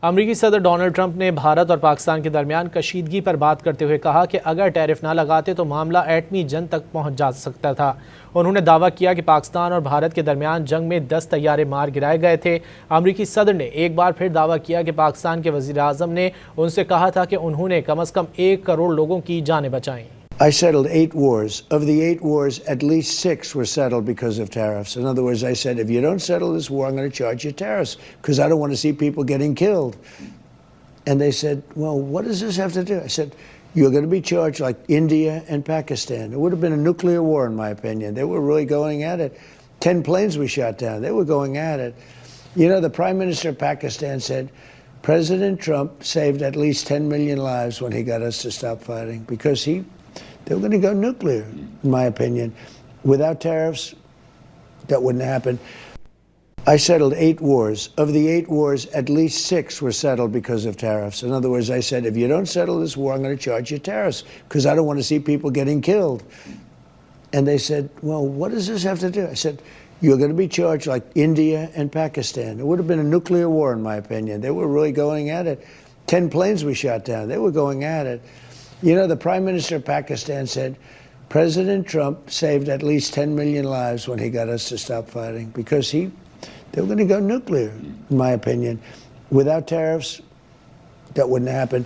امریکی صدر Donald Trump نے بھارت اور پاکستان کے درمیان کشیدگی پر بات کرتے ہوئے کہا کہ اگر ٹیرف نہ لگاتے تو معاملہ ایٹمی جنگ تک پہنچ جا سکتا تھا۔ انہوں نے دعویٰ کیا کہ پاکستان اور بھارت کے درمیان جنگ میں 10 طیارے مار گرائے گئے تھے۔ امریکی صدر نے ایک بار پھر دعویٰ کیا کہ پاکستان کے وزیر اعظم نے ان سے کہا تھا کہ انہوں نے کم از کم 1 کروڑ لوگوں کی جانیں بچائیں۔ I settled 8 wars. Of the 8 wars, at least 6 were settled because of tariffs. In other words, I said, if you don't settle this war, I'm going to charge you tariffs because I don't want to see people getting killed. And they said, well, what does this have to do? I said, you're going to be charged like India and Pakistan. It would have been a nuclear war, in my opinion. They were really going at it. 10 planes we shot down. They were going at it. You know, the Prime Minister of Pakistan said, President Trump saved at least 10 million lives when he got us to stop fighting because they were going to go nuclear, in my opinion. Without tariffs, that wouldn't happen. I settled 8 wars. Of the 8 wars, at least 6 were settled because of tariffs. In other words, I said, if you don't settle this war, I'm going to charge you tariffs because I don't want to see people getting killed. And they said, well, what does this have to do? I said, you're going to be charged like India and Pakistan. It would have been a nuclear war, in my opinion. They were really going at it. 10 planes we shot down. They were going at it. You know, the Prime Minister of Pakistan said, President Trump saved at least 10 million lives when he got us to stop fighting because they were going to go nuclear, in my opinion. Without tariffs, that wouldn't happen.